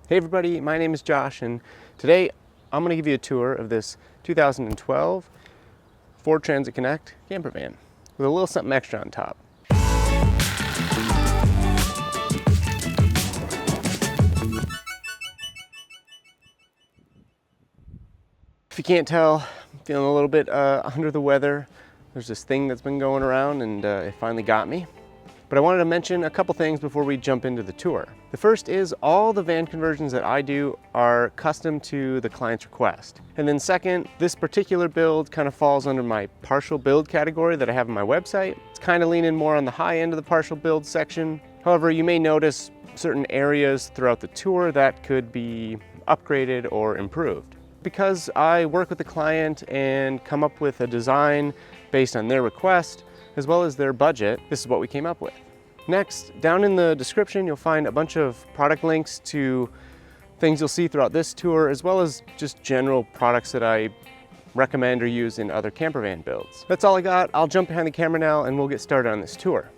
Hey everybody, my name is Josh, and today I'm going to give you a tour of this 2012 Ford Transit Connect camper van with a little something extra on top. If you can't tell, I'm feeling a little bit under the weather. There's this thing that's been going around and it finally got me. But I wanted to mention a couple things before we jump into the tour. The first is all the van conversions that I do are custom to the client's request. And then second, this particular build kind of falls under my partial build category that I have on my website. It's kind of leaning more on the high end of the partial build section. However, you may notice certain areas throughout the tour that could be upgraded or improved. Because I work with the client and come up with a design based on their request, as well as their budget, this is what we came up with. Next, down in the description, you'll find a bunch of product links to things you'll see throughout this tour, as well as just general products that I recommend or use in other camper van builds. That's all I got. I'll jump behind the camera now and we'll get started on this tour.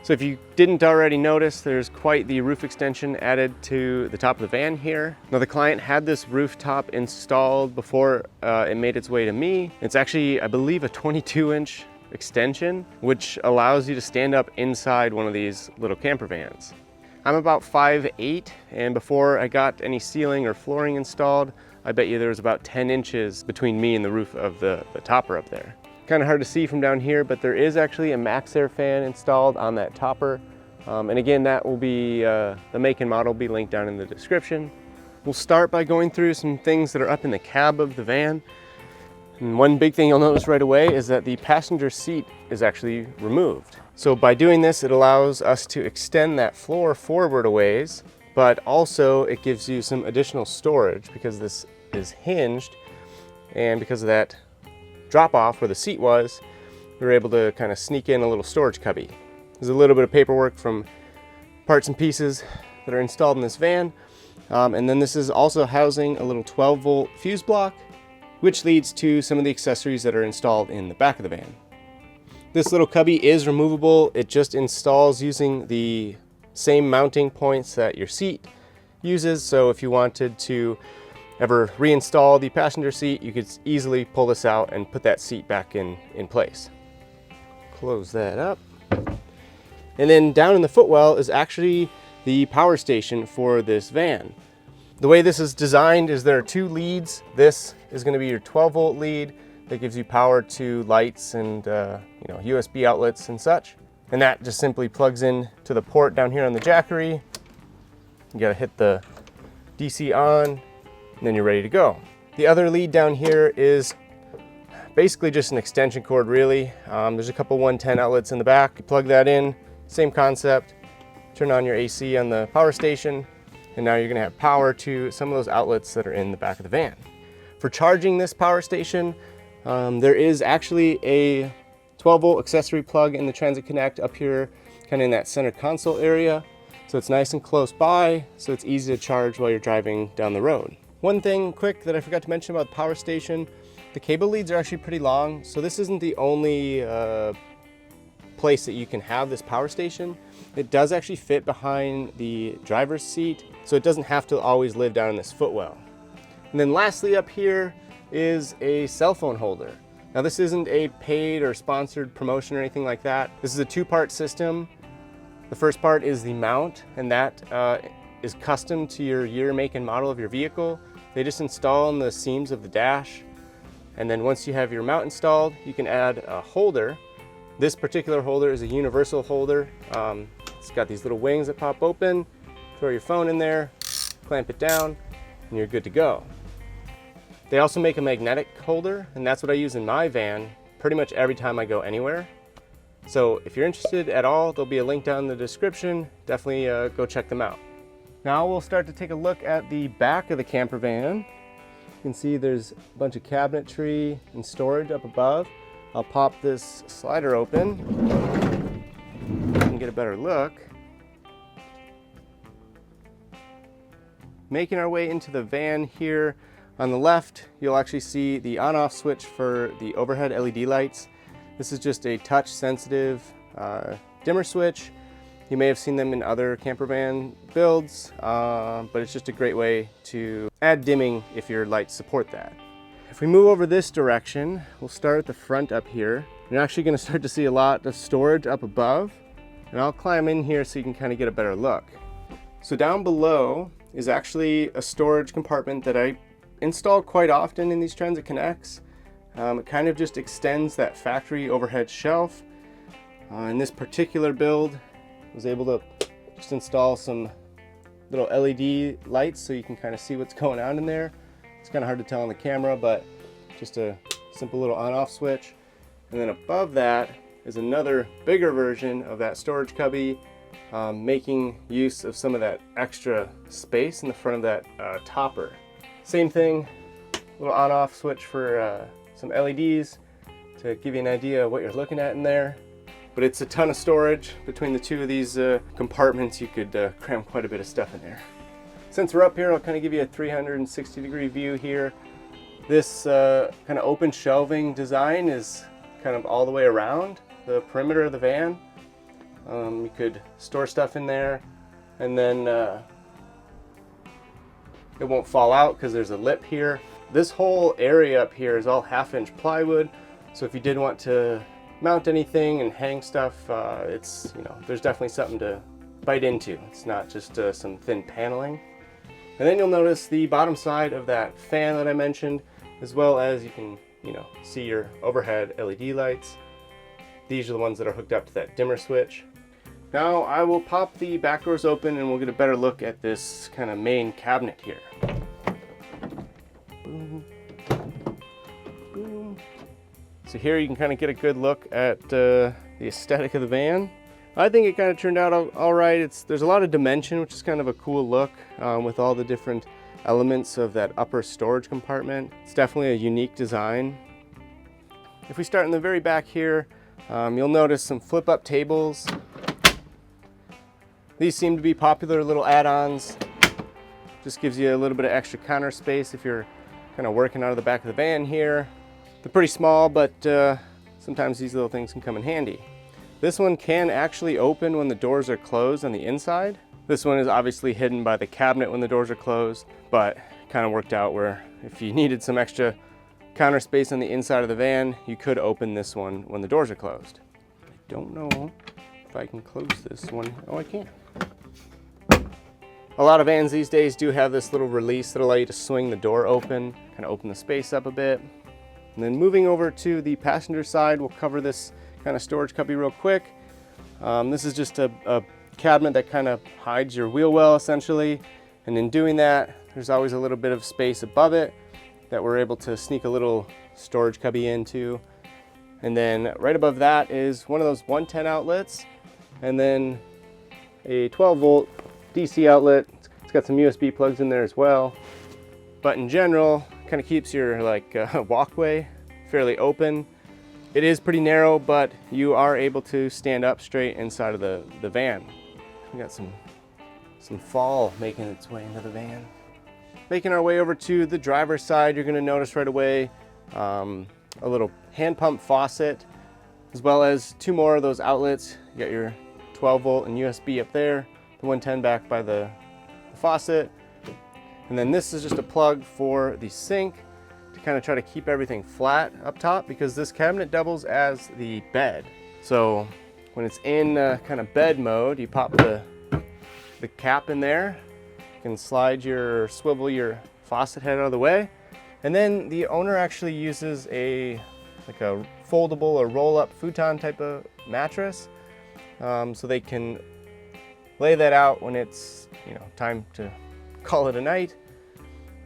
So if you didn't already notice, there's quite the roof extension added to the top of the van here. Now the client had this rooftop installed before it made its way to me. It's actually, I believe, a 22-inch extension, which allows you to stand up inside one of these little camper vans. I'm about 5'8", and before I got any ceiling or flooring installed, I bet you there was about 10 inches between me and the roof of the topper up there. Kind of hard to see from down here, but there is actually a MaxxAir fan installed on that topper. And again, that will be, the make and model will be linked down in the description. We'll start by going through some things that are up in the cab of the van. And one big thing you'll notice right away is that the passenger seat is actually removed. So by doing this, it allows us to extend that floor forward a ways, but also it gives you some additional storage because this is hinged, and because of that drop off where the seat was, we were able to kind of sneak in a little storage cubby. There's a little bit of paperwork from parts and pieces that are installed in this van. And then this is also housing a little 12-volt fuse block, which leads to some of the accessories that are installed in the back of the van. This little cubby is removable. It just installs using the same mounting points that your seat uses. So if you wanted to ever reinstall the passenger seat, you could easily pull this out and put that seat back in place. Close that up. And then down in the footwell is actually the power station for this van. The way this is designed is there are two leads. This is going to be your 12-volt lead that gives you power to lights and USB outlets and such. And that just simply plugs in to the port down here on the jackery. You got to hit the DC on, and then you're ready to go. The other lead down here is basically just an extension cord, really. There's a couple 110 outlets in the back. You plug that in, same concept. Turn on your AC on the power station, and now you're going to have power to some of those outlets that are in the back of the van. For charging this power station, there is actually a 12-volt accessory plug in the Transit Connect up here, kind of in that center console area. So it's nice and close by, so it's easy to charge while you're driving down the road. One thing quick that I forgot to mention about the power station, the cable leads are actually pretty long, so this isn't the only place that you can have this power station. It does actually fit behind the driver's seat, so it doesn't have to always live down in this footwell. And then lastly up here is a cell phone holder. Now this isn't a paid or sponsored promotion or anything like that. This is a two-part system. The first part is the mount, and that is custom to your year, make, and model of your vehicle. They just install in the seams of the dash. And then once you have your mount installed, you can add a holder. This particular holder is a universal holder. It's got these little wings that pop open. Throw your phone in there, clamp it down, and you're good to go. They also make a magnetic holder, and that's what I use in my van pretty much every time I go anywhere. So if you're interested at all, there'll be a link down in the description. Definitely go check them out. Now we'll start to take a look at the back of the camper van. You can see there's a bunch of cabinetry and storage up above. I'll pop this slider open and get a better look. Making our way into the van here, on the left, you'll actually see the on-off switch for the overhead LED lights. This is just a touch-sensitive dimmer switch. You may have seen them in other camper van builds, but it's just a great way to add dimming if your lights support that. If we move over this direction, we'll start at the front up here. You're actually going to start to see a lot of storage up above, and I'll climb in here so you can kind of get a better look. So down below is actually a storage compartment that I install quite often in these Transit Connects. It kind of just extends that factory overhead shelf. In this particular build, I was able to just install some little LED lights so you can kind of see what's going on in there. It's kind of hard to tell on the camera, but just a simple little on-off switch. And then above that is another bigger version of that storage cubby, making use of some of that extra space in the front of that topper. Same thing, little on-off switch for some LEDs to give you an idea of what you're looking at in there. But it's a ton of storage. Between the two of these compartments, you could cram quite a bit of stuff in there. Since we're up here, I'll kind of give you a 360-degree view here. This kind of open shelving design is kind of all the way around the perimeter of the van. You could store stuff in there, and then it won't fall out because there's a lip here. This whole area up here is all 1/2-inch plywood, so if you did want to mount anything and hang stuff, it's, you know, there's definitely something to bite into. It's not just some thin paneling. And then you'll notice the bottom side of that fan that I mentioned, as well as you can, you know, see your overhead LED lights. These are the ones that are hooked up to that dimmer switch. Now I will pop the back doors open and we'll get a better look at this kind of main cabinet here. Boom. Boom. So here you can kind of get a good look at the aesthetic of the van. I think it kind of turned out all right. There's a lot of dimension, which is kind of a cool look with all the different elements of that upper storage compartment. It's definitely a unique design. If we start in the very back here, you'll notice some flip-up tables. These seem to be popular little add-ons. Just gives you a little bit of extra counter space if you're kind of working out of the back of the van here. They're pretty small, but sometimes these little things can come in handy. This one can actually open when the doors are closed on the inside. This one is obviously hidden by the cabinet when the doors are closed, but kind of worked out where if you needed some extra counter space on the inside of the van, you could open this one when the doors are closed. I don't know if I can close this one. Oh, I can. A lot of vans these days do have this little release that allow you to swing the door open, kind of open the space up a bit. And then moving over to the passenger side, we'll cover this kind of storage cubby real quick. This is just a cabinet that kind of hides your wheel well essentially. And in doing that, there's always a little bit of space above it that we're able to sneak a little storage cubby into. And then right above that is one of those 110 outlets, and then a 12-volt DC outlet. It's got some USB plugs in there as well. But in general, kind of keeps your walkway fairly open. It is pretty narrow, but you are able to stand up straight inside of the van. We got some fall making its way into the van. Making our way over to the driver's side, you're gonna notice right away a little hand pump faucet, as well as two more of those outlets. You got your 12-volt and USB up there, the 110 back by the faucet. And then this is just a plug for the sink to kind of try to keep everything flat up top, because this cabinet doubles as the bed. So when it's in kind of bed mode, you pop the cap in there. You can swivel your faucet head out of the way. And then the owner actually uses a foldable or roll-up futon type of mattress, so they can lay that out when it's time to call it a night.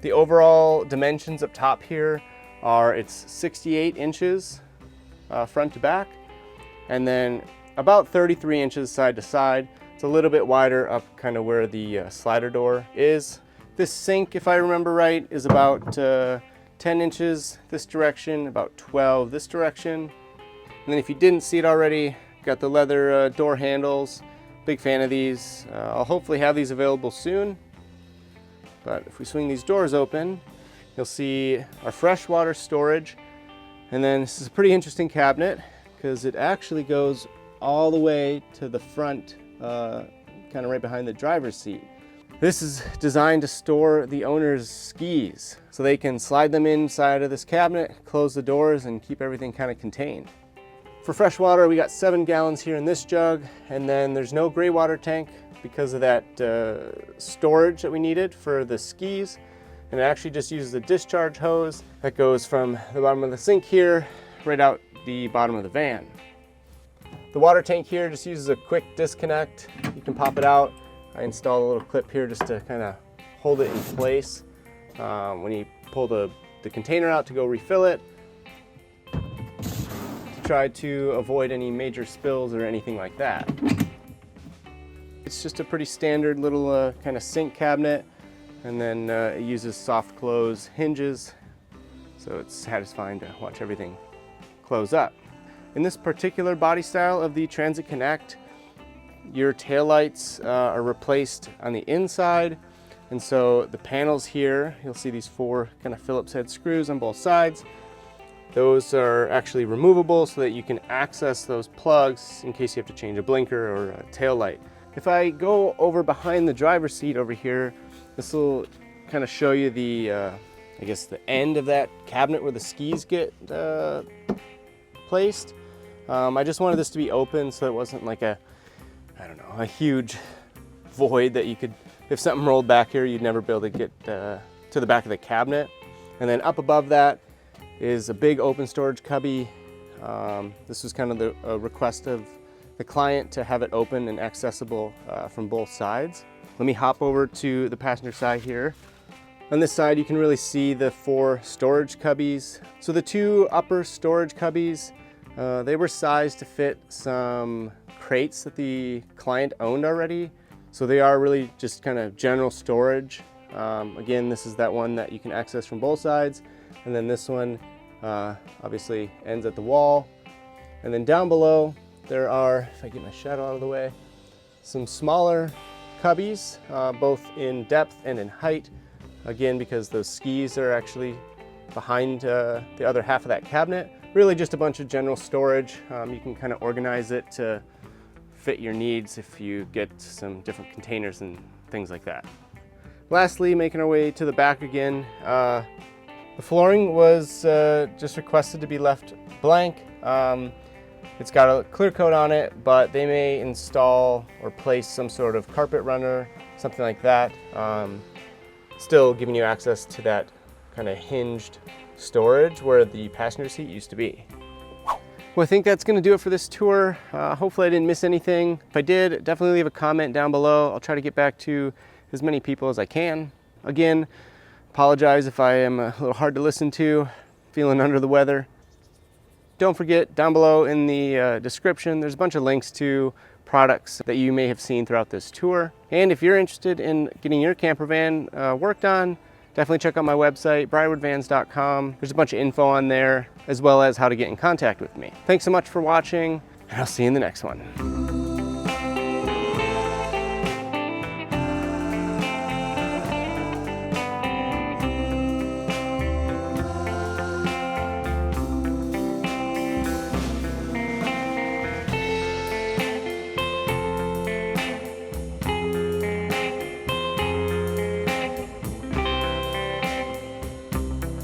The overall dimensions up top here are it's 68 inches front to back, and then about 33 inches side to side. It's a little bit wider up kind of where the slider door is. This sink, if I remember right, is about 10 inches this direction, about 12 this direction. And then if you didn't see it already, got the leather door handles. Big fan of these. I'll hopefully have these available soon. But if we swing these doors open, you'll see our freshwater storage. And then this is a pretty interesting cabinet because it actually goes all the way to the front kind of right behind the driver's seat. This is designed to store the owner's skis, so they can slide them inside of this cabinet, close the doors, and keep everything kind of contained. For fresh water, we got 7 gallons here in this jug, and then there's no gray water tank because of that storage that we needed for the skis. And it actually just uses a discharge hose that goes from the bottom of the sink here right out the bottom of the van. The water tank here just uses a quick disconnect. You can pop it out. I installed a little clip here just to kind of hold it in place. When you pull the container out to go refill it, to try to avoid any major spills or anything like that. It's just a pretty standard little kind of sink cabinet, and then it uses soft close hinges, so it's satisfying to watch everything close up. In this particular body style of the Transit Connect, your taillights are replaced on the inside, and so the panels here, you'll see these 4 kind of Phillips head screws on both sides. Those are actually removable so that you can access those plugs in case you have to change a blinker or a tail light. If I go over behind the driver's seat over here, this will kind of show you the, I guess the end of that cabinet where the skis get placed. I just wanted this to be open so it wasn't like a huge void that you could, if something rolled back here, you'd never be able to get to the back of the cabinet. And then up above that is a big open storage cubby. This was kind of the request of the client to have it open and accessible from both sides. Let me hop over to the passenger side here. On this side, you can really see the 4 storage cubbies. So the 2 upper storage cubbies, they were sized to fit some crates that the client owned already. So they are really just kind of general storage. Again, this is that one that you can access from both sides. And then this one obviously ends at the wall. And then down below, there are, if I get my shadow out of the way, some smaller cubbies, both in depth and in height. Again, because those skis are actually behind the other half of that cabinet. Really just a bunch of general storage. You can kind of organize it to fit your needs if you get some different containers and things like that. Lastly, making our way to the back again, the flooring was just requested to be left blank. It's got a clear coat on it, but they may install or place some sort of carpet runner, something like that. Still giving you access to that kind of hinged storage where the passenger seat used to be. Well, I think that's going to do it for this tour. Hopefully I didn't miss anything. If I did, definitely leave a comment down below. I'll try to get back to as many people as I can. Again, apologize if I am a little hard to listen to, feeling under the weather. Don't forget, down below in the description, there's a bunch of links to products that you may have seen throughout this tour. And if you're interested in getting your camper van worked on, definitely check out my website, briarwoodvans.com. There's a bunch of info on there, as well as how to get in contact with me. Thanks so much for watching, and I'll see you in the next one.